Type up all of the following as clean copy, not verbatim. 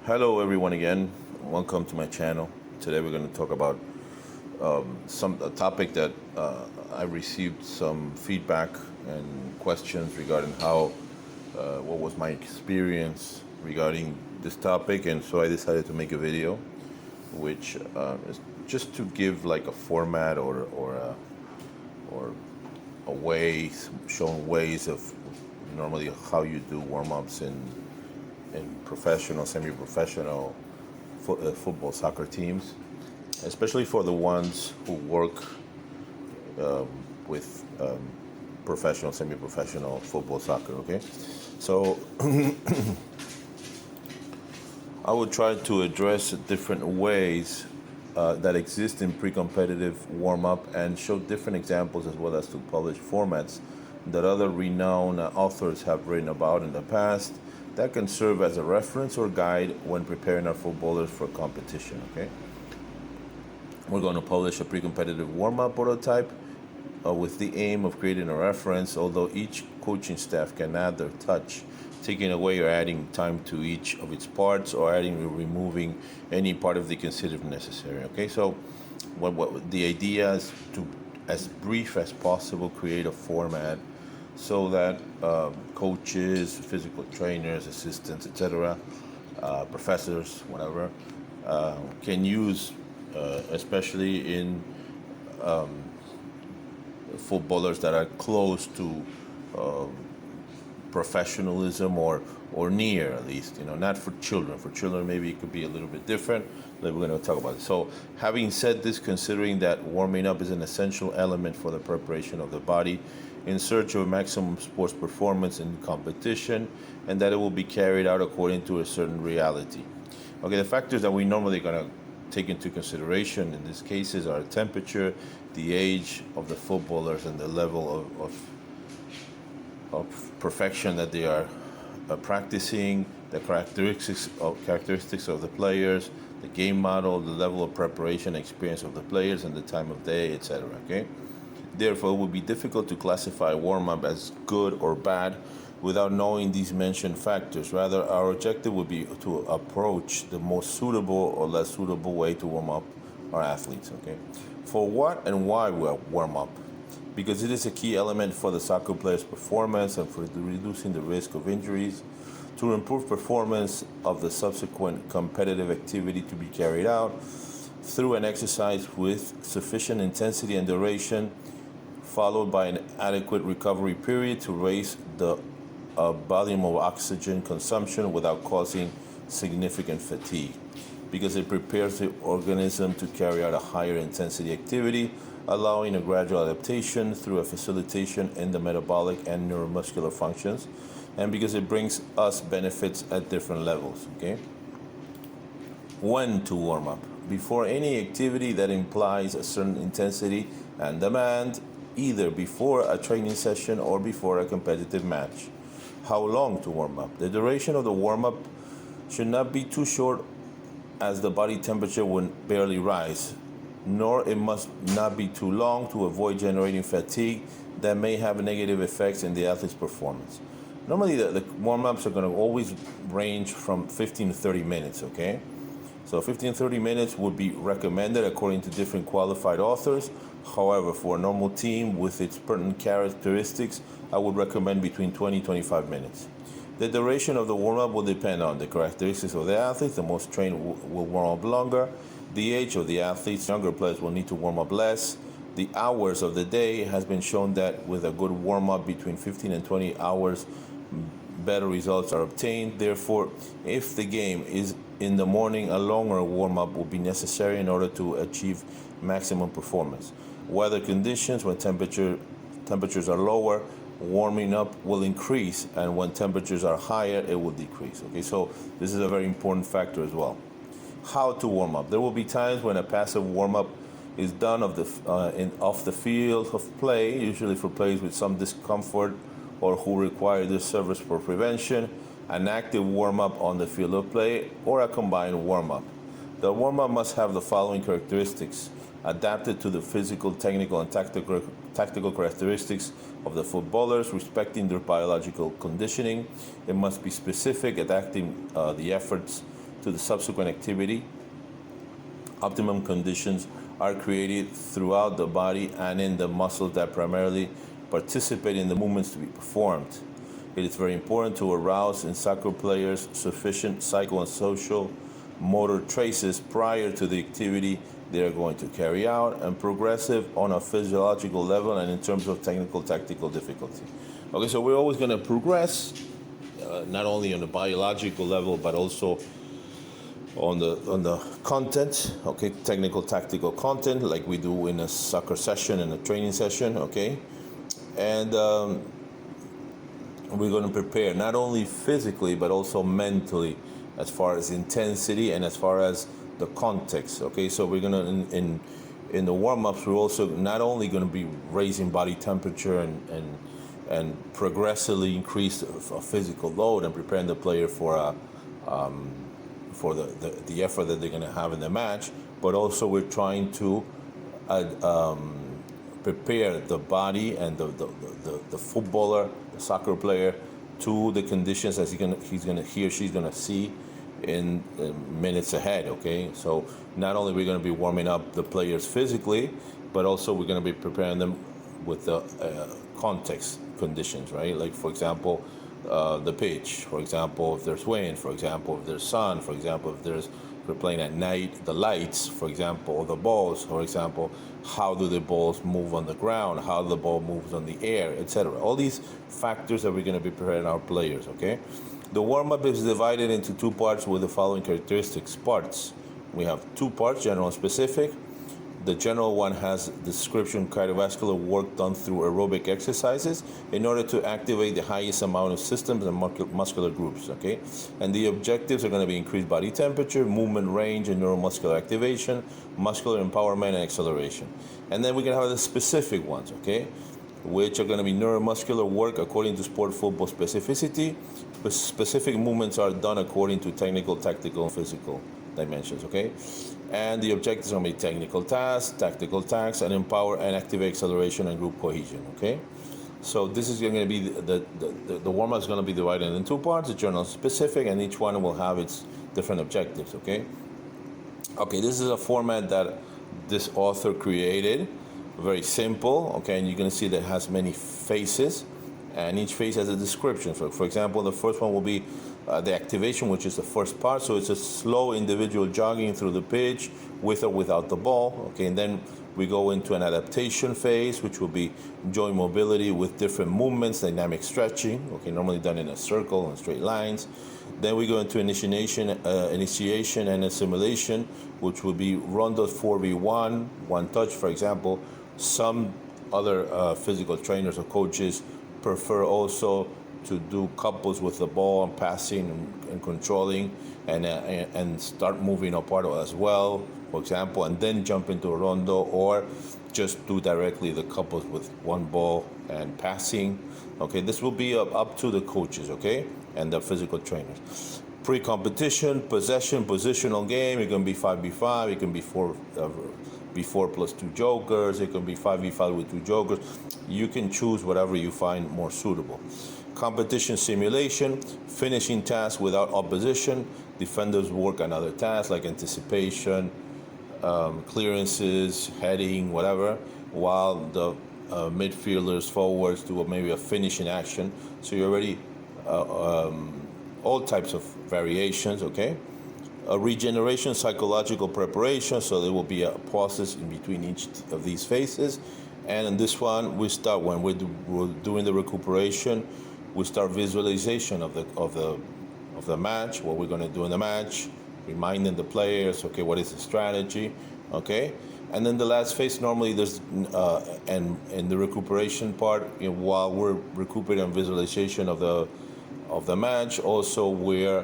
Hello, everyone, again. Welcome to my channel. Today, we're going to talk about a topic that I received some feedback and questions regarding what was my experience regarding this topic, and so I decided to make a video, which is just to give like a format or a way, showing ways of normally how you do warm-ups in professional, semi-professional football, soccer teams, especially for the ones who work with professional, semi-professional football, soccer. Okay, so I would try to address different ways that exist in pre-competitive warm-up and show different examples, as well as to publish formats that other renowned authors have written about in the past that can serve as a reference or guide when preparing our footballers for competition. Okay, we're going to publish a pre-competitive warm-up prototype with the aim of creating a reference, although each coaching staff can add their touch, taking away or adding time to each of its parts, or adding or removing any part of the considered necessary. Okay, so what the idea is to, as brief as possible, create a format so that coaches, physical trainers, assistants, etc., professors, whatever, can use, especially in footballers that are close to professionalism or near, at least, not for children. For children, maybe it could be a little bit different, but we're going to talk about it. So, having said this, considering that warming up is an essential element for the preparation of the body in search of maximum sports performance in competition, and that it will be carried out according to a certain reality. Okay, the factors that we normally going to take into consideration in these cases are temperature, the age of the footballers, and the level of perfection that they are practicing, the characteristics of the players, the game model, the level of preparation, experience of the players, and the time of day, etc. Okay. Therefore, it would be difficult to classify warm-up as good or bad without knowing these mentioned factors. Rather, our objective would be to approach the most suitable or less suitable way to warm up our athletes. Okay. For what and why we warm up? Because it is a key element for the soccer player's performance and for reducing the risk of injuries, to improve performance of the subsequent competitive activity to be carried out through an exercise with sufficient intensity and duration, followed by an adequate recovery period to raise the volume of oxygen consumption without causing significant fatigue, because it prepares the organism to carry out a higher intensity activity, allowing a gradual adaptation through a facilitation in the metabolic and neuromuscular functions, and because it brings us benefits at different levels. Okay. When to warm up? Before any activity that implies a certain intensity and demand, either before a training session or before a competitive match. How long to warm up? The duration of the warm-up should not be too short, as the body temperature will barely rise, nor it must not be too long to avoid generating fatigue that may have negative effects in the athlete's performance. Normally, the warm-ups are going to always range from 15 to 30 minutes, okay? So 15 to 30 minutes would be recommended according to different qualified authors. However, for a normal team with its pertinent characteristics, I would recommend between 20 and 25 minutes. The duration of the warm-up will depend on the characteristics of the athletes. The most trained will warm up longer. The age of the athletes, younger players will need to warm up less. The hours of the day, it has been shown that with a good warm-up between 15 and 20 hours, better results are obtained. Therefore, if the game is in the morning, a longer warm-up will be necessary in order to achieve maximum performance. Weather conditions, when temperatures are lower, warming up will increase, and when temperatures are higher, it will decrease. Okay, so this is a very important factor as well. How to warm up? There will be times when a passive warm-up is done off the field of play, usually for players with some discomfort or who require this service for prevention, an active warm-up on the field of play, or a combined warm-up. The warm-up must have the following characteristics: adapted to the physical, technical, and tactical characteristics of the footballers, respecting their biological conditioning. It must be specific, adapting the efforts to the subsequent activity. Optimum conditions are created throughout the body and in the muscles that primarily participate in the movements to be performed. It is very important to arouse in soccer players sufficient psycho and social motor traces prior to the activity they are going to carry out, and progressive on a physiological level and in terms of technical tactical difficulty. Okay, so we're always going to progress, not only on the biological level but also on the content, okay, technical tactical content, like we do in a soccer session and a training session, okay, and we're going to prepare not only physically but also mentally, as far as intensity and as far as the context. Okay, so we're going to in the warm-ups, we're also not only going to be raising body temperature and progressively increase a physical load and preparing the player for the effort that they're going to have in the match, but also we're trying to prepare the body and the footballer, the soccer player, to the conditions that he or she's gonna see in minutes ahead. Okay, so not only we're going to be warming up the players physically, but also we're going to be preparing them with the context conditions, right? Like, for example, the pitch, for example, if there's wind, for example, if there's sun, for example, if we're playing at night, the lights, for example, the balls, for example, how do the balls move on the ground, how the ball moves on the air, etc. All these factors that we're going to be preparing our players, okay? The warm-up is divided into two parts with the following characteristics. Parts. We have two parts, general and specific. The general one has description cardiovascular work done through aerobic exercises in order to activate the highest amount of systems and muscular groups, okay? And the objectives are going to be increased body temperature, movement range, and neuromuscular activation, muscular empowerment, and acceleration. And then we're going to have the specific ones, okay? Which are going to be neuromuscular work according to sport football specificity. Specific movements are done according to technical, tactical, and physical dimensions, okay? And the objectives are going to be technical tasks, tactical tasks, and empower and activate acceleration and group cohesion, okay? So this is going to be the warm-up is going to be divided in two parts, the general specific, and each one will have its different objectives, okay? Okay, this is a format that this author created, very simple, okay? And you're going to see that it has many phases, and each phase has a description. So, for example, the first one will be the activation, which is the first part. So it's a slow individual jogging through the pitch with or without the ball. Okay, and then we go into an adaptation phase, which will be joint mobility with different movements, dynamic stretching. Okay, normally done in a circle and straight lines. Then we go into initiation and assimilation, which will be rondo 4v1, one touch, for example. Some other physical trainers or coaches prefer also to do couples with the ball and passing and controlling and start moving apart as well, for example, and then jump into a rondo, or just do directly the couples with one ball and passing. Okay, this will be up to the coaches, okay, and the physical trainers. Pre-competition, possession, positional game. It can be 5v5. It can be 4 plus 2 jokers. It can be 5v5 with 2 jokers. You can choose whatever you find more suitable. Competition simulation, finishing tasks without opposition. Defenders work on other tasks like anticipation, clearances, heading, whatever, while the midfielders, forwards do maybe a finishing action. So you already all types of variations, okay? A regeneration, psychological preparation, so there will be a process in between each of these phases. And in this one, we start when we're doing the recuperation. We start visualization of the match, what we're going to do in the match, reminding the players, okay, what is the strategy, okay? And then the last phase, normally there's, and in the recuperation part, you know, while we're recuperating visualization of the match, also we're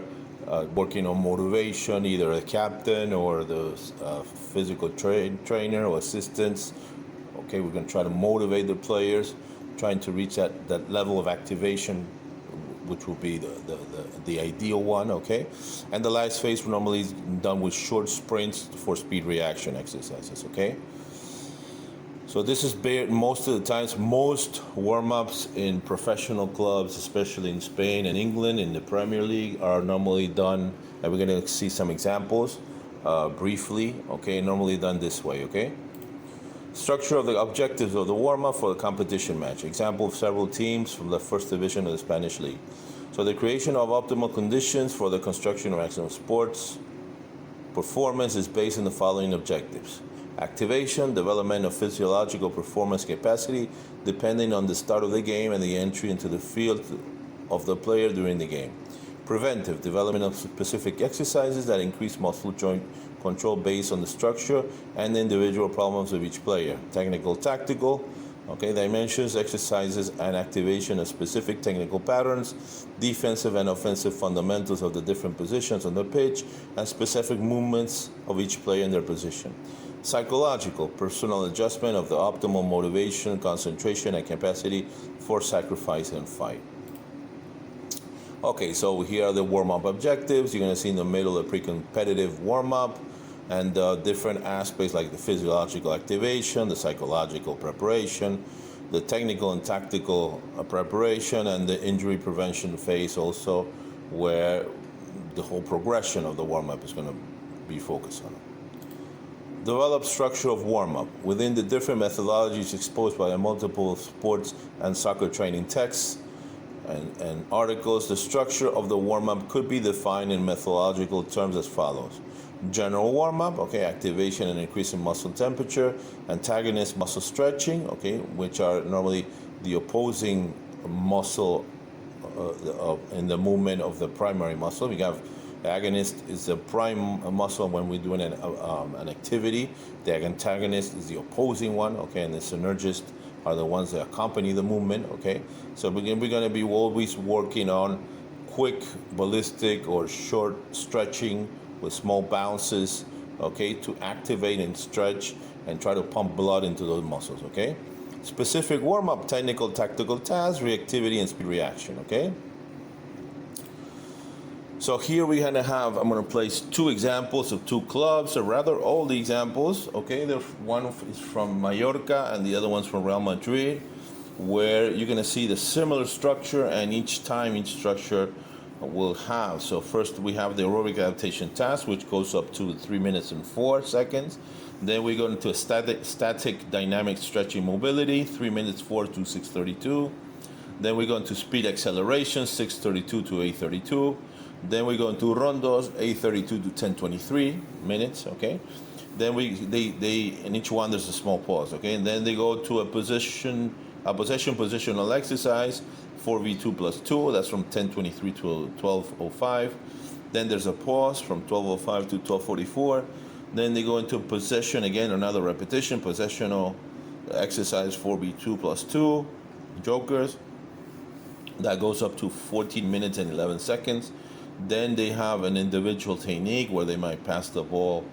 working on motivation, either the captain or the physical trainer or assistants. Okay, we're going to try to motivate the players, trying to reach that level of activation, which will be the ideal one, okay? And the last phase normally is done with short sprints for speed reaction exercises, okay? So this is most of the times, most warm-ups in professional clubs, especially in Spain and England, in the Premier League, are normally done and we're going to see some examples briefly, okay, normally done this way, okay? Structure of the objectives of the warm-up for the competition match. Example of several teams from the first division of the Spanish league. So the creation of optimal conditions for the construction of excellent sports performance is based on the following objectives. Activation, development of physiological performance capacity depending on the start of the game and the entry into the field of the player during the game. Preventive, development of specific exercises that increase muscle joint control based on the structure and the individual problems of each player. Technical, tactical, okay, dimensions, exercises, and activation of specific technical patterns, defensive and offensive fundamentals of the different positions on the pitch, and specific movements of each player in their position. Psychological, personal adjustment of the optimal motivation, concentration, and capacity for sacrifice and fight. Okay, so here are the warm-up objectives. You're going to see in the middle a pre-competitive warm-up and different aspects like the physiological activation, the psychological preparation, the technical and tactical preparation, and the injury prevention phase also, where the whole progression of the warm-up is going to be focused on. Develop structure of warm-up. Within the different methodologies exposed by the multiple sports and soccer training texts and articles, the structure of the warm-up could be defined in methodological terms as follows. General warm-up, okay, activation and increase in muscle temperature. Antagonist muscle stretching, okay, which are normally the opposing muscle in the movement of the primary muscle. We have agonist is the prime muscle when we're doing an activity. The antagonist is the opposing one, okay, and the synergist are the ones that accompany the movement, okay? So we're going to be always working on quick, ballistic, or short stretching with small bounces, okay, to activate and stretch and try to pump blood into those muscles, okay? Specific warm-up, technical, tactical tasks, reactivity, and speed reaction, okay? So here we're going to have, I'm going to place two examples of two clubs, or rather old examples, okay? One is from Mallorca and the other one's from Real Madrid, where you're going to see the similar structure, and each time each structure will have. So first we have the aerobic adaptation task, which goes up to 3 minutes and 4 seconds. Then we go into a static dynamic stretching mobility, 3 minutes 4 to 6:32. Then we go into speed acceleration, 6:32 to 8:32. Then we go into rondos, 8:32 to 10:23 minutes, okay? Then they in each one there's a small pause, okay? And then they go to a possession positional exercise, 4v2 plus 2, that's from 10:23 to 12:05. Then there's a pause from 12:05 to 12:44. Then they go into possession again, another repetition, possessional exercise, 4v2 plus 2, jokers. That goes up to 14 minutes and 11 seconds. Then they have an individual technique where they might pass the ball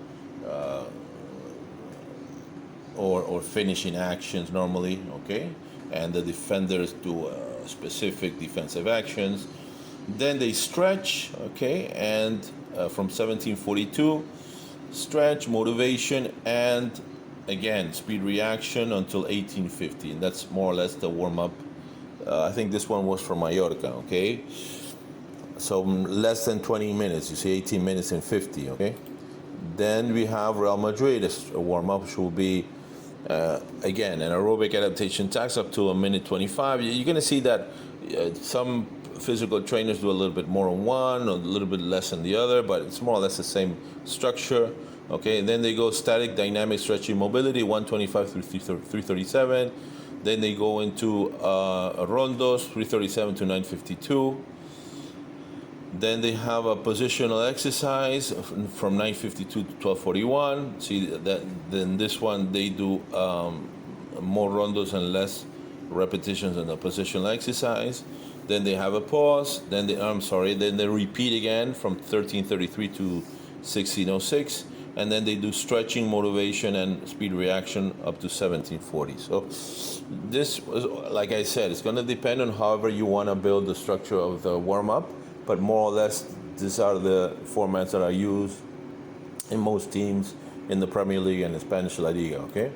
or finishing actions normally, okay? And the defenders do specific defensive actions. Then they stretch, okay? And from 17:42, stretch, motivation, and again, speed reaction until 18:50. And that's more or less the warm-up. I think this one was from Mallorca, okay? So less than 20 minutes, you see 18 minutes and 50, okay? Then we have Real Madrid, a warm-up, which will be, again, an aerobic adaptation task up to 1:25. You're going to see that some physical trainers do a little bit more on one, or a little bit less on the other, but it's more or less the same structure, okay? And then they go static dynamic stretching mobility, 1:25 through 3:37. Then they go into rondos, 3:37 to 9:52. Then they have a positional exercise from 9:52 to 12:41. See that? Then this one they do more rondos and less repetitions in the positional exercise. Then they have a pause. Then they repeat again from 13:33 to 16:06. And then they do stretching, motivation, and speed reaction up to 17:40. So this was, like I said, it's going to depend on however you want to build the structure of the warm-up. But more or less, these are the formats that are used in most teams in the Premier League and the Spanish La Liga, okay?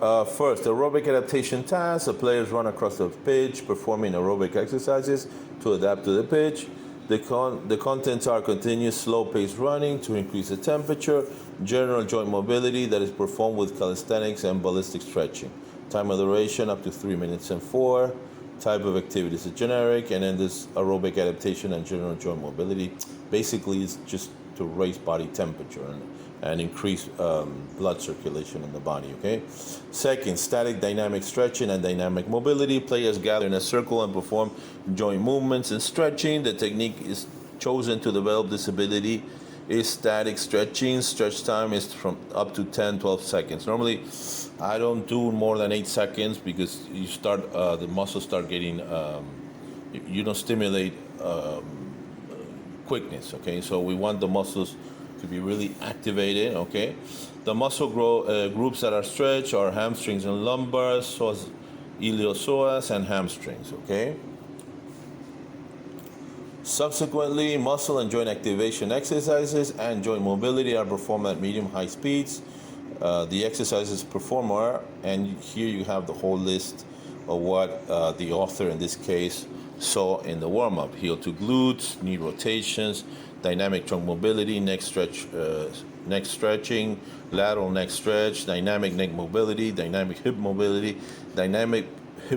First, aerobic adaptation tasks. The players run across the pitch performing aerobic exercises to adapt to the pitch. The contents are continuous slow-paced running to increase the temperature, general joint mobility that is performed with calisthenics and ballistic stretching. Time of duration up to 3 minutes and 4. Type of activity is generic, and then this aerobic adaptation and general joint mobility. Basically, it's just to raise body temperature and increase blood circulation in the body, okay? Second, static dynamic stretching and dynamic mobility. Players gather in a circle and perform joint movements and stretching. The technique is chosen to develop this ability is static stretching. Stretch time is from up to 10-12 seconds. Normally, I don't do more than 8 seconds because you start, the muscles start getting, you don't stimulate quickness, okay? So we want the muscles to be really activated, okay? The muscle groups that are stretched are hamstrings and lumbar, iliopsoas, and hamstrings, okay? Subsequently, muscle and joint activation exercises and joint mobility are performed at medium-high speeds. The exercises performed are, and here you have the whole list of what the author in this case saw in the warm-up. Heel to glutes, knee rotations, dynamic trunk mobility, neck stretching, lateral neck stretch, dynamic neck mobility, dynamic hip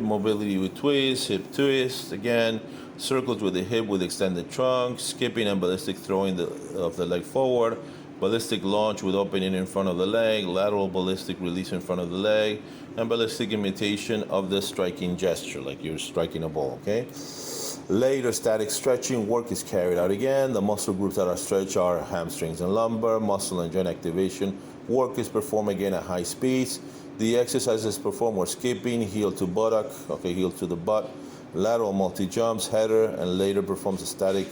mobility with twist, hip twist, again, circles with the hip with extended trunk, skipping and ballistic throwing of the leg forward, ballistic launch with opening in front of the leg, lateral ballistic release in front of the leg, and ballistic imitation of the striking gesture, like you're striking a ball, okay? Later, static stretching work is carried out again. The muscle groups that are stretched are hamstrings and lumbar. Muscle and joint activation work is performed again at high speeds. The exercises performed were skipping, heel to buttock, okay, heel to the butt, lateral multi-jumps, header, and later performs a static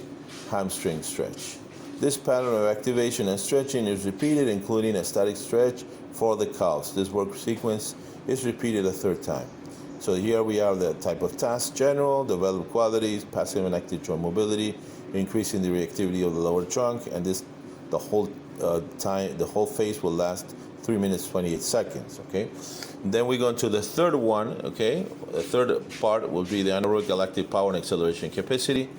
hamstring stretch. This pattern of activation and stretching is repeated, including a static stretch for the calves. This work sequence is repeated a third time. So here we have the type of task: general, develop qualities, passive and active joint mobility, increasing the reactivity of the lower trunk, and the whole phase will last 3 minutes 28 seconds. Okay. Then we go into the third one. Okay, the third part will be the anaerobic galactic power and acceleration capacity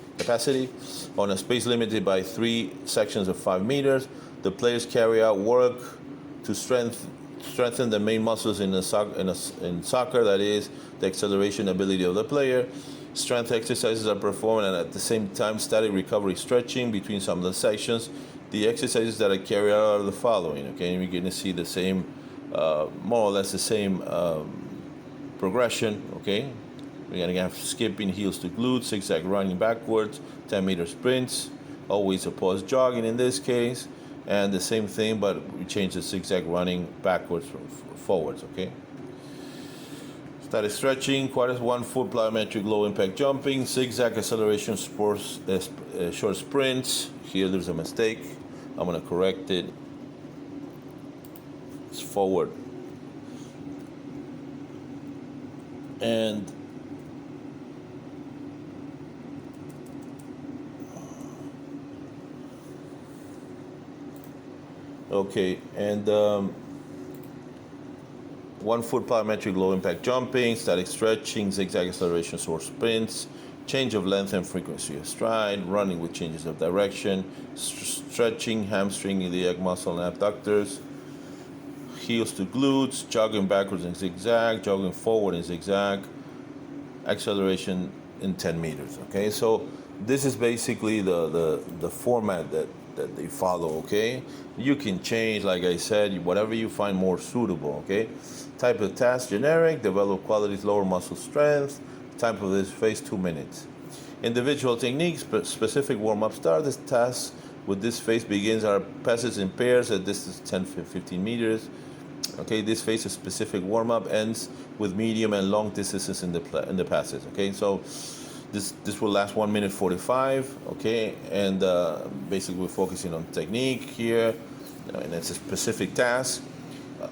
on a space limited by 3 sections of 5 meters. The players carry out work to strengthen the main muscles in soccer, that is, the acceleration ability of the player. Strength exercises are performed, and at the same time, static recovery stretching between some of the sections. The exercises that are carried out are the following, okay? And we're going to see the same, more or less the same progression, okay? We're going to have skipping, heels to glutes, zigzag running backwards, 10-meter sprints, always a pause jogging in this case, and the same thing, but we change the zigzag running backwards forwards, okay? Static stretching, quarters 1 foot plyometric low impact jumping, zigzag acceleration short sprints. Here there's a mistake. I'm going to correct it. It's forward. And okay, and 1 foot plyometric low impact jumping, static stretching, zigzag acceleration short sprints, change of length and frequency of stride, running with changes of direction, stretching, hamstring, iliac muscle and abductors, heels to glutes, jogging backwards and zigzag, jogging forward and zigzag, acceleration in 10 meters. Okay, so this is basically the format that they follow. Okay, you can change, like I said, whatever you find more suitable. Okay, type of task: generic, develop qualities, lower muscle strength. Time of this phase 2 minutes. Individual techniques: specific warm-up start. This task with this phase begins our passes in pairs at distance 10-15 meters. Okay, this phase is specific warm-up, ends with medium and long distances in the passes. Okay, so this will last 1 minute 45. Okay, and basically we're focusing on technique here, and it's a specific task.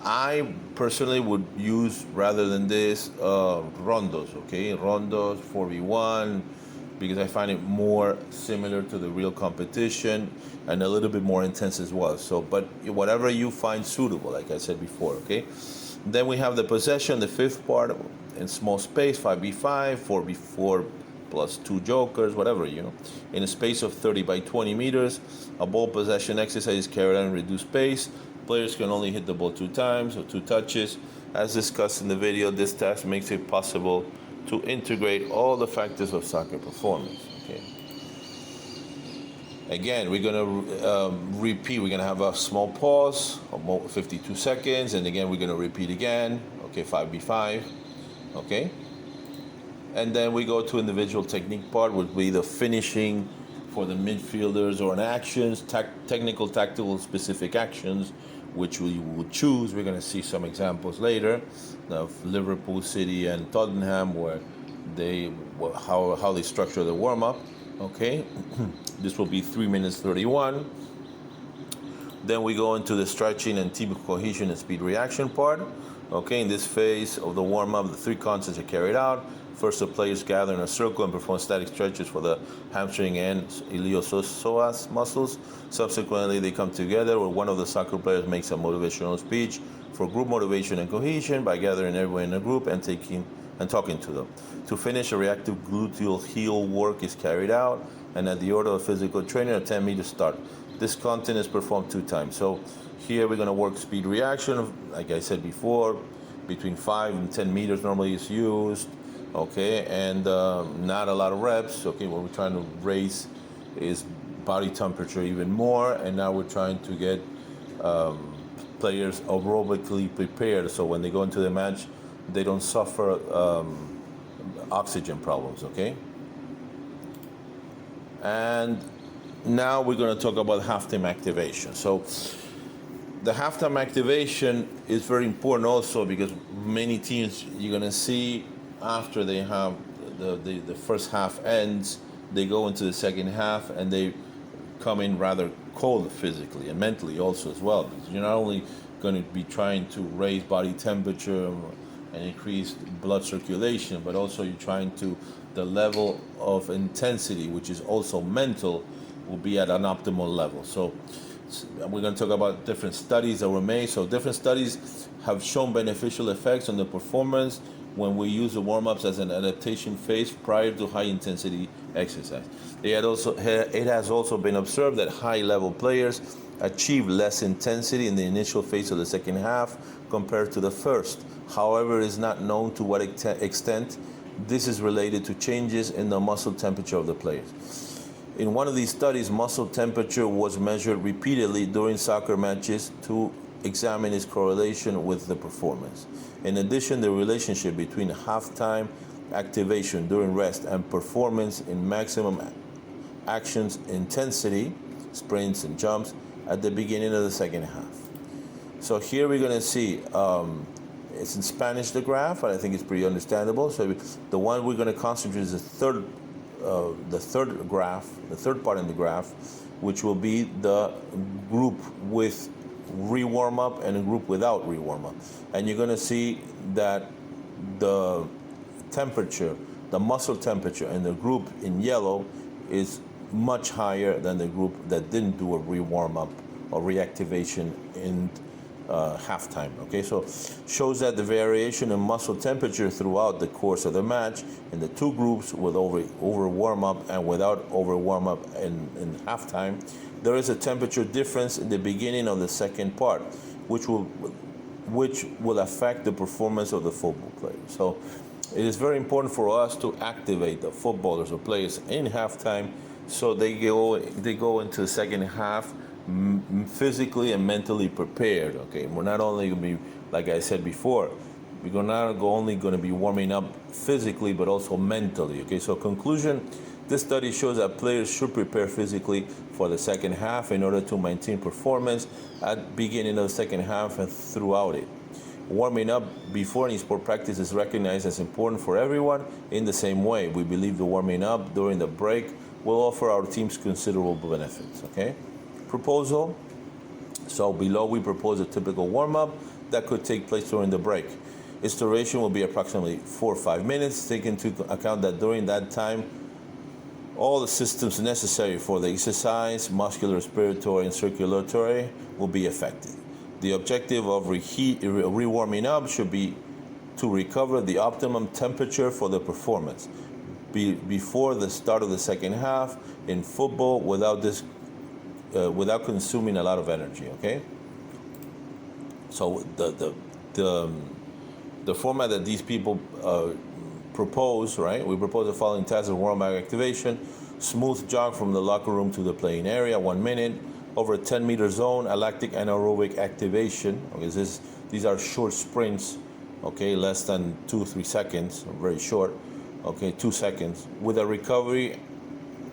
I personally would use, rather than this, rondos. Okay, rondos 4v1, because I find it more similar to the real competition and a little bit more intense as well. So, but whatever you find suitable, like I said before. Okay, then we have the possession, the fifth part, in small space, 5v5, 4v4 plus 2 jokers, whatever, in a space of 30 by 20 meters. A ball possession exercise is carried out in reduced pace. Players can only hit the ball 2 times or 2 touches. As discussed in the video, this task makes it possible to integrate all the factors of soccer performance. Okay. Again, we're going to repeat. We're going to have a small pause of 52 seconds, and again, we're going to repeat again. Okay, 5v5. Okay. And then we go to individual technique part, would be the finishing for the midfielders or an actions, technical, tactical, specific actions, which we would choose. We're going to see some examples later of Liverpool, City, and Tottenham, where how they structure the warm-up. Okay, this will be 3 minutes 31. Then we go into the stretching and team cohesion and speed reaction part. Okay, in this phase of the warm-up, the 3 concepts are carried out. First, the players gather in a circle and perform static stretches for the hamstring and iliopsoas muscles. Subsequently, they come together where one of the soccer players makes a motivational speech for group motivation and cohesion by gathering everyone in a group and talking to them. To finish, a reactive gluteal heel work is carried out, and at the order of physical training, a 10-meter start. This content is performed 2 times. So here we're going to work speed reaction, like I said before, between 5 and 10 meters normally is used. Okay, and not a lot of reps. Okay, what we're trying to raise is body temperature even more, and now we're trying to get players aerobically prepared, so when they go into the match, they don't suffer oxygen problems. Okay, and now we're going to talk about halftime activation. So the halftime activation is very important also because many teams you're going to see after they have the first half ends, they go into the second half and they come in rather cold physically and mentally also as well. Because you're not only going to be trying to raise body temperature and increase blood circulation, but also you're trying to, the level of intensity, which is also mental, will be at an optimal level. So we're going to talk about different studies that were made. So different studies have shown beneficial effects on the performance when we use the warm-ups as an adaptation phase prior to high-intensity exercise. It has also been observed that high-level players achieve less intensity in the initial phase of the second half compared to the first. However, it is not known to what extent this is related to changes in the muscle temperature of the players. In one of these studies, muscle temperature was measured repeatedly during soccer matches to examine its correlation with the performance. In addition, the relationship between halftime activation during rest and performance in maximum actions intensity, sprints and jumps, at the beginning of the second half. So here we're going to see, it's in Spanish, the graph, but I think it's pretty understandable. So the one we're going to concentrate is the third graph, the third part in the graph, which will be the group with re-warm up and a group without re-warm up. And you're going to see that the temperature, the muscle temperature in the group in yellow is much higher than the group that didn't do a re-warm up or reactivation in halftime. Okay, so shows that the variation in muscle temperature throughout the course of the match in the 2 groups with over warm up and without over warm up in halftime, there is a temperature difference in the beginning of the second part, which will affect the performance of the football players. So it is very important for us to activate the footballers or players in halftime, so they go into the second half physically and mentally prepared. Okay, we're not only going to be, like I said before, we're not only going to be warming up physically but also mentally. Okay, so conclusion. This study shows that players should prepare physically for the second half in order to maintain performance at the beginning of the second half and throughout it. Warming up before any sport practice is recognized as important for everyone in the same way. We believe the warming up during the break will offer our teams considerable benefits. Okay? Proposal. So below we propose a typical warm-up that could take place during the break. Its duration will be approximately 4 or 5 minutes. Take into account that during that time, all the systems necessary for the exercise, muscular, respiratory, and circulatory, will be affected. The objective of re-warming up should be to recover the optimum temperature for the performance. before the start of the second half in football without consuming a lot of energy. Okay, so the format that these people propose, right? We propose the following tasks of warm-up activation: smooth jog from the locker room to the playing area, 1 minute. Over a 10-meter zone, lactic anaerobic activation. Okay, these are short sprints, okay, less than 2-3 seconds, very short, okay, 2 seconds. With a recovery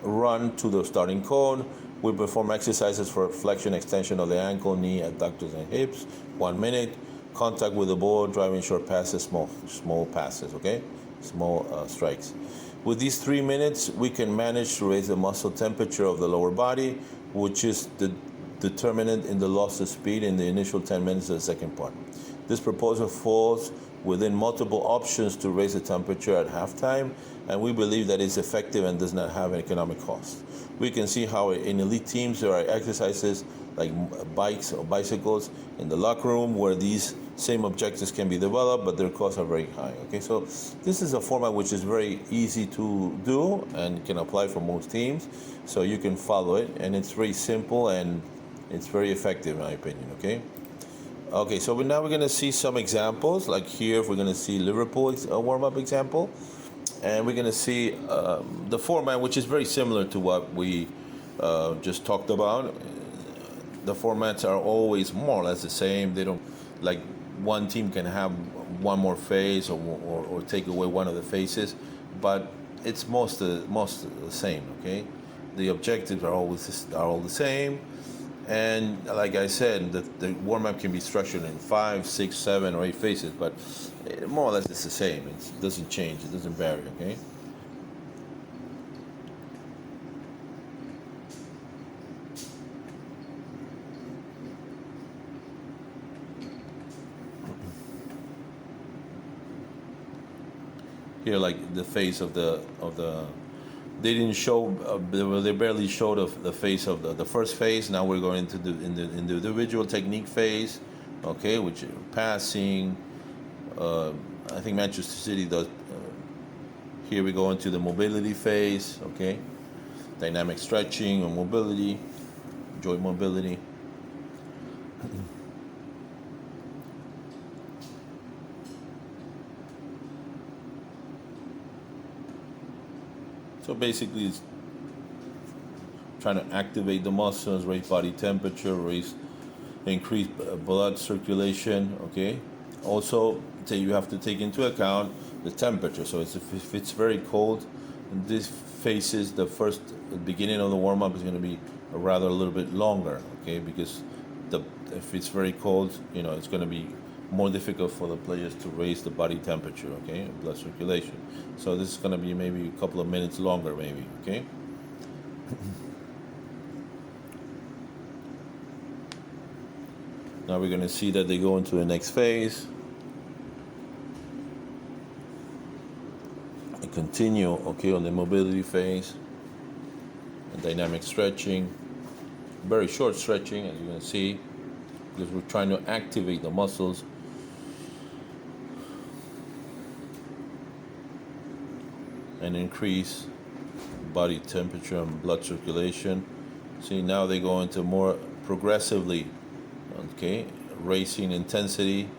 run to the starting cone, we perform exercises for flexion, extension of the ankle, knee, adductors, and hips, 1 minute. Contact with the ball, driving short passes, small passes, okay, small strikes. With these 3 minutes, we can manage to raise the muscle temperature of the lower body, which is the determinant in the loss of speed in the initial 10 minutes of the second part. This proposal falls within multiple options to raise the temperature at halftime, and we believe that it's effective and does not have an economic cost. We can see how in elite teams there are exercises like bikes or bicycles in the locker room where these same objectives can be developed, but their costs are very high. Okay, so this is a format which is very easy to do and can apply for most teams, so you can follow it, and it's very simple and it's very effective in my opinion. Okay, so now we're going to see some examples. Like here, we're going to see Liverpool warm-up example, and we're going to see the format, which is very similar to what we just talked about. The formats are always more or less the same. They don't, like, one team can have one more phase or take away one of the phases, but it's most the same. Okay, the objectives are all the same, and like I said, the warm-up can be structured in 5, 6, 7, or 8 phases, but more or less it's the same. It doesn't change. It doesn't vary. Okay. Here, like the face of the they didn't show they barely showed the face of the first phase. Now we're going into the individual technique phase, okay, which passing. I think Manchester City does. Here we go into the mobility phase, okay, dynamic stretching or mobility, joint mobility. So basically, it's trying to activate the muscles, raise body temperature, increase blood circulation. Okay. Also, you have to take into account the temperature. So if it's very cold, in these phases, the beginning of the warm up is going to be a little bit longer. Okay, because if it's very cold, it's going to be more difficult for the players to raise the body temperature, okay, and blood circulation. So this is going to be maybe a couple of minutes longer, maybe, okay. Now we're going to see that they go into the next phase. And continue, okay, on the mobility phase. And dynamic stretching. Very short stretching, as you're going to see, because we're trying to activate the muscles. And increase body temperature and blood circulation. See, now they go into more progressively, okay, racing intensity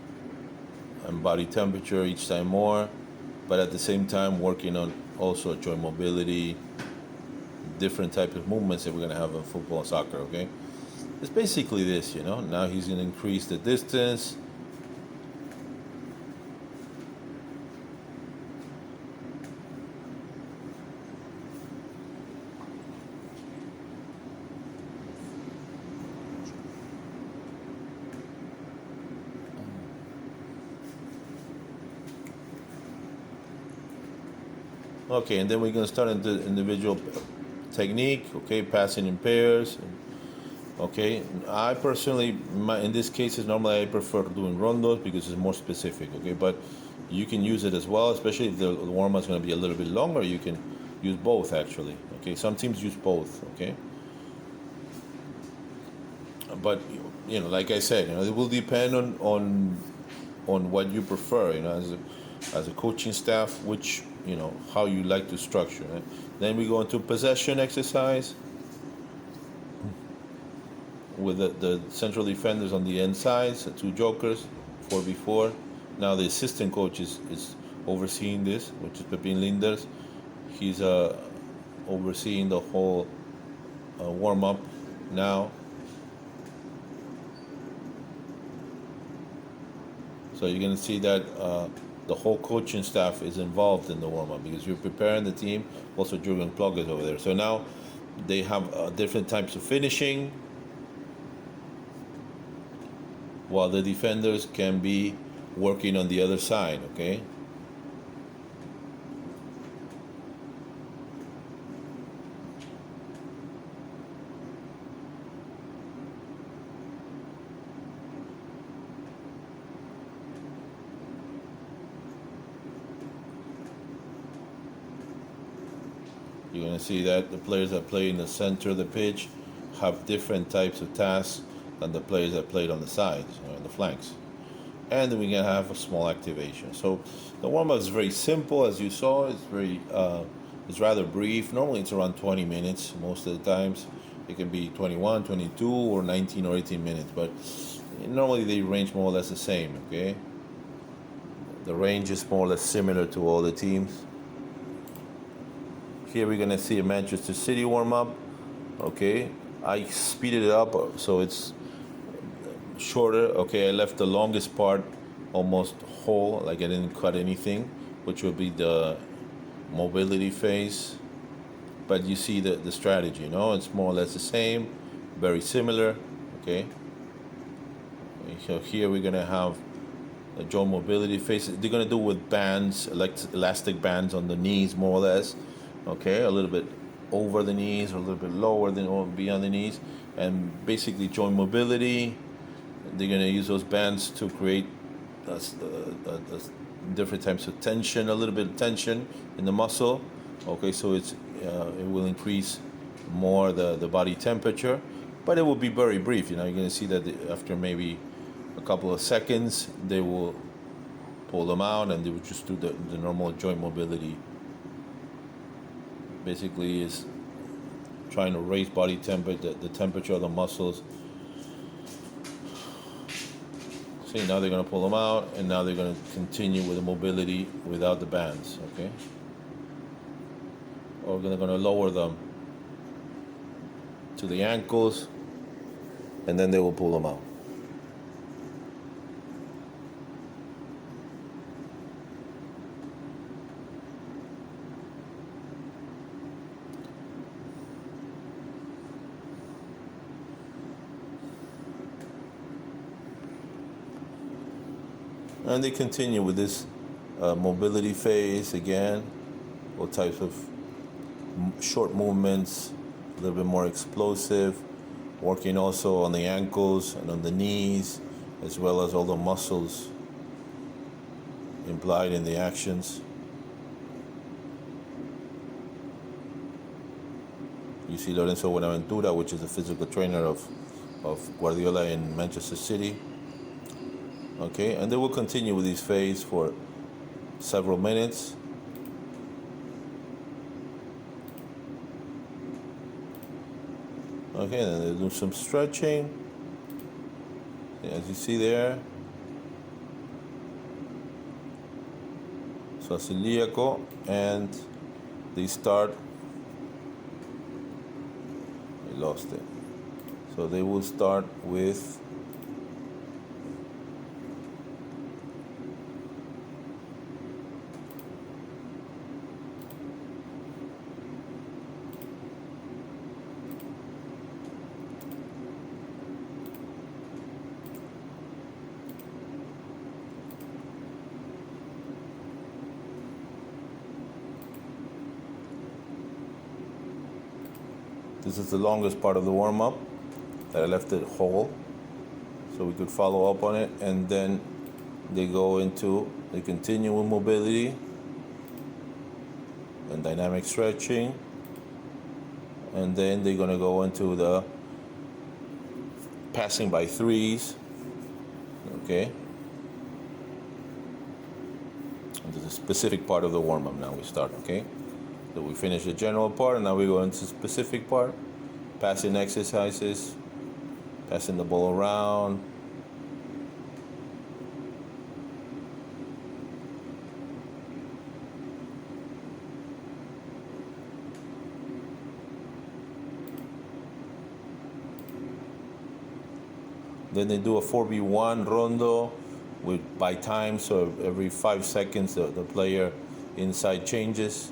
and body temperature each time more, but at the same time working on also joint mobility, different types of movements that we're going to have in football and soccer. Okay, it's basically this. Now he's going to increase the distance. Okay, and then we're going to start into individual technique, okay, passing in pairs. Okay, I personally, in this case, normally I prefer doing rondos because it's more specific, okay, but you can use it as well, especially if the warm-up is going to be a little bit longer. You can use both, actually, okay. Some teams use both, okay. But, like I said, it will depend on what you prefer, as a coaching staff, which how you like to structure it. Then we go into possession exercise with the central defenders on the insides, the two jokers, 4v4. Now the assistant coach is overseeing this, which is Pepin Linders. He's overseeing the whole warm-up now. So you're going to see that the whole coaching staff is involved in the warm-up because you're preparing the team. Also, Jurgen Klopp is over there. So now they have different types of finishing, while the defenders can be working on the other side, okay? You're going to see that the players that play in the center of the pitch have different types of tasks than the players that played on the sides, on the flanks. And then we're going to have a small activation. So the warm-up is very simple, as you saw. It's rather brief. Normally it's around 20 minutes most of the times. It can be 21, 22, or 19 or 18 minutes. But normally they range more or less the same, okay? The range is more or less similar to all the teams. Here we're going to see a Manchester City warm-up. Okay, I speeded it up so it's shorter. Okay, I left the longest part almost whole, like I didn't cut anything, which will be the mobility phase. But you see the strategy, it's more or less the same, very similar. Okay, so here we're going to have a joint mobility phase. They're going to do with bands, like elastic bands on the knees, more or less. Okay, a little bit over the knees or a little bit lower than or beyond the knees, and basically joint mobility. They're going to use those bands to create different types of tension, a little bit of tension in the muscle. Okay, so it will increase more the body temperature, but it will be very brief. You're going to see that after maybe a couple of seconds, they will pull them out and they will just do the normal joint mobility. Basically is trying to raise body temperature, the temperature of the muscles. See, now they're going to pull them out, and now they're going to continue with the mobility without the bands, okay? Or they're going to lower them to the ankles, and then they will pull them out. And they continue with this mobility phase again, all types of short movements, a little bit more explosive, working also on the ankles and on the knees, as well as all the muscles implied in the actions. You see Lorenzo Buenaventura, which is a physical trainer of Guardiola in Manchester City. Okay, and they will continue with this phase for several minutes. Okay, then they do some stretching. As you see there. So celiaco, and they start. I lost it. So they will start with this is the longest part of the warm-up that I left it whole so we could follow up on it, and then they continue with mobility and dynamic stretching, and then they're going to go into the passing by threes, okay, into the specific part of the warm-up now we start, okay? So we finish the general part, and now we go into the specific part. Passing exercises, passing the ball around. Then they do a 4v1 rondo by time, so every 5 seconds the player inside changes.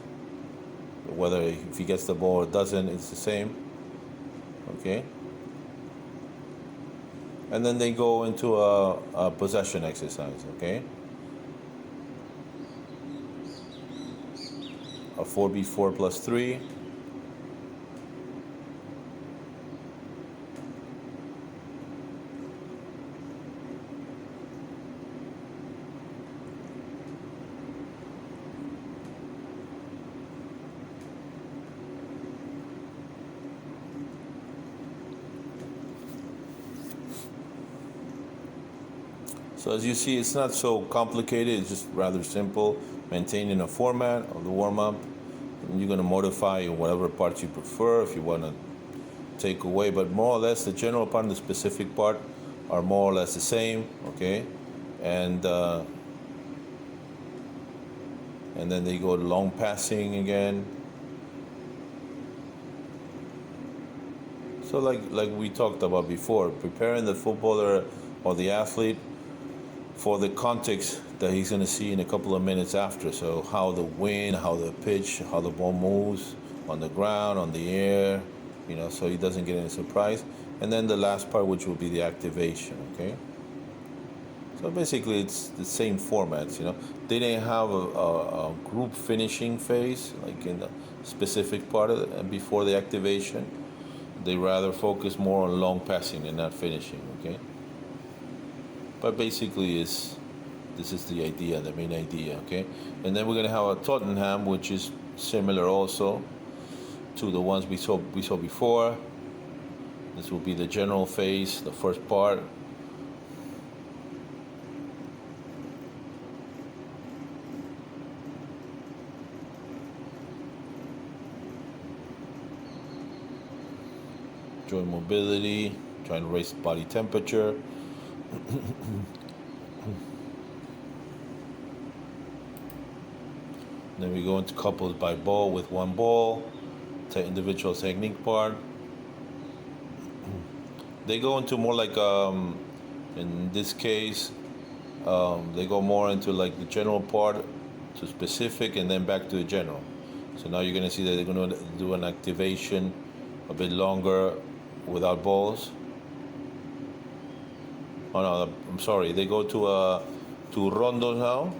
Whether if he gets the ball or doesn't, it's the same. Okay. And then they go into a possession exercise, okay? A 4v4 plus 3. So as you see, it's not so complicated. It's just rather simple, maintaining a format of the warm-up. And you're going to modify whatever parts you prefer if you want to take away. But more or less, the general part and the specific part are more or less the same, okay? And then they go to long passing again. So like we talked about before, preparing the footballer or the athlete for the context that he's going to see in a couple of minutes after. So how the wind, how the pitch, how the ball moves on the ground, on the air, so he doesn't get any surprise. And then the last part, which will be the activation, okay? So basically it's the same formats, They didn't have a group finishing phase, like in the specific part of it, before the activation. They rather focus more on long passing and not finishing, okay? But basically, this is the idea, the main idea, okay? And then we're going to have a Tottenham, which is similar also to the ones we saw before. This will be the general phase, the first part. Joint mobility, trying to raise body temperature. Then we go into couples by ball with one ball, individual technique part. They go into more like, in this case, they go more into like the general part to specific and then back to the general. So now you're going to see that they're going to do an activation a bit longer without balls. Oh no, I'm sorry. They go to rondos now.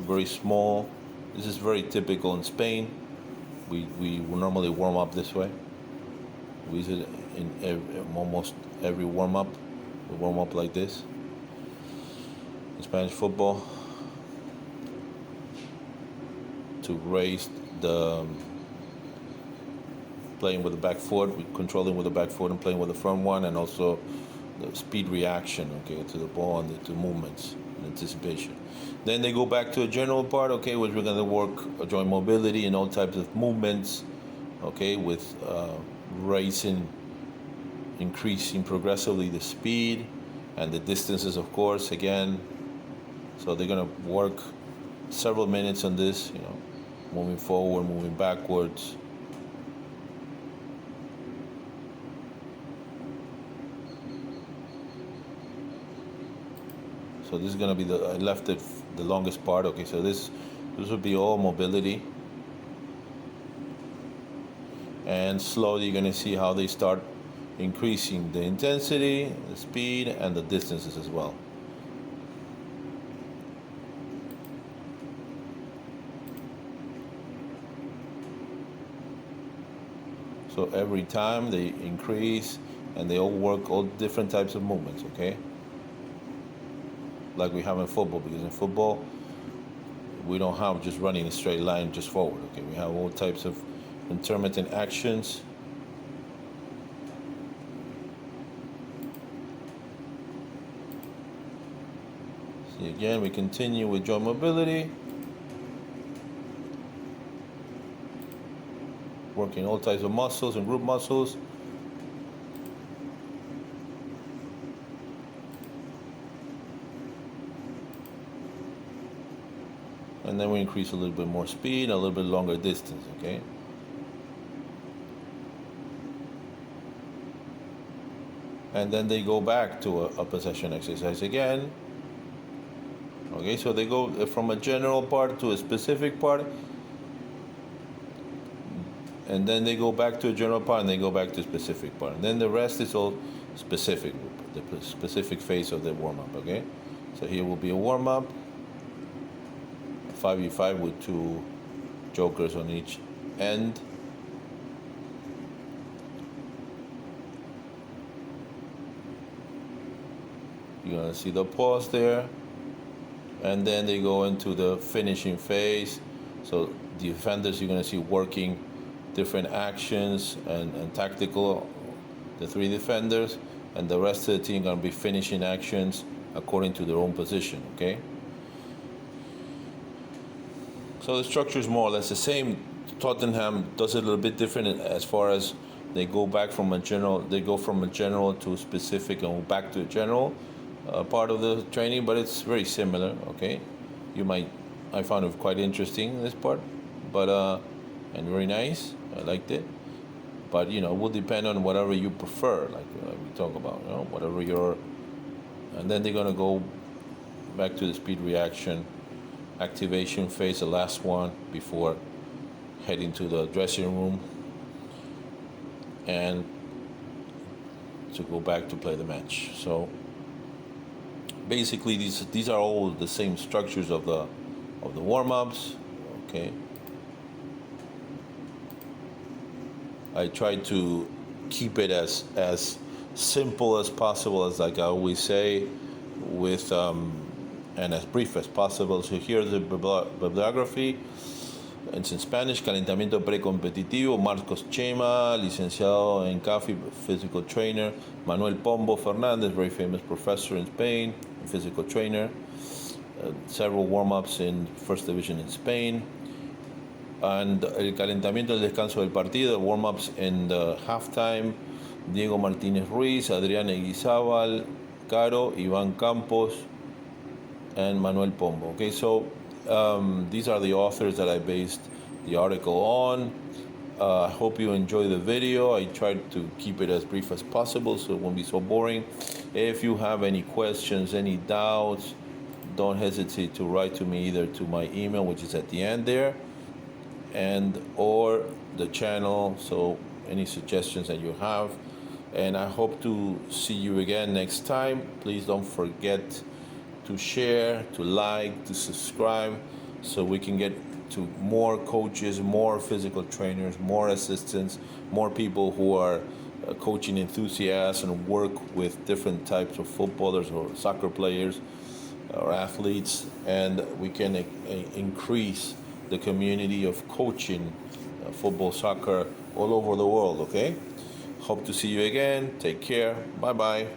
Very small. This is very typical in Spain. We normally warm up this way. We use it in almost every warm up. We warm up like this. In Spanish football, to raise the playing with the back foot, controlling with the back foot and playing with the front one, and also the speed reaction, okay, to the ball and to movements and anticipation. Then they go back to a general part, okay, which we're going to work joint mobility and all types of movements, okay, with increasing progressively the speed and the distances, of course, again. So they're going to work several minutes on this, moving forward, moving backwards. So this is going to be I left it the longest part. Okay, so this would be all mobility. And slowly you're going to see how they start increasing the intensity, the speed, and the distances as well. So every time they increase, and they all work all different types of movements, okay? Like we have in football, because in football we don't have just running a straight line just forward, okay? We have all types of intermittent actions. Again, we continue with joint mobility. Working all types of muscles and group muscles. And then we increase a little bit more speed, a little bit longer distance, okay? And then they go back to a possession exercise again. Okay, so they go from a general part to a specific part. And then they go back to a general part and they go back to a specific part. And then the rest is all specific, the specific phase of the warm-up, okay? So here will be a warm-up, 5v5 with 2 jokers on each end. You're gonna see the pause there. And then they go into the finishing phase. So the defenders you're gonna see working different actions and tactical, the 3 defenders, and the rest of the team gonna be finishing actions according to their own position, okay? So the structure is more or less the same. Tottenham does it a little bit different as far as they go back from a general, to specific and back to a general part of the training, but it's very similar, okay? I found it quite interesting, this part, but and very nice. I liked it, but it will depend on whatever you prefer, like we talk about, whatever your. And then they're gonna go back to the speed reaction activation phase, the last one before heading to the dressing room and to go back to play the match. So basically, these are all the same structures of the warm-ups, okay? I try to keep it as simple as possible, as like I always say, with and as brief as possible. So here's the bibliography. It's in Spanish. Calentamiento precompetitivo. Marcos Chema, licenciado en CAFI, physical trainer. Manuel Pombo Fernandez, very famous professor in Spain, physical trainer. Several warm-ups in first division in Spain. And el calentamiento, el descanso del partido, warm-ups in the halftime. Diego Martínez Ruiz, Adrián Eguizábal, Caro, Iván Campos, and Manuel Pombo. Okay, so these are the authors that I based the article on. I hope you enjoy the video. I tried to keep it as brief as possible so it won't be so boring. If you have any questions, any doubts, don't hesitate to write to me either to my email, which is at the end there, and or the channel. So any suggestions that you have. And I hope to see you again next time. Please don't forget to share, to like, to subscribe, so we can get to more coaches, more physical trainers, more assistants, more people who are coaching enthusiasts and work with different types of footballers or soccer players or athletes, and we can increase the community of coaching football, soccer all over the world, okay? Hope to see you again. Take care. Bye-bye.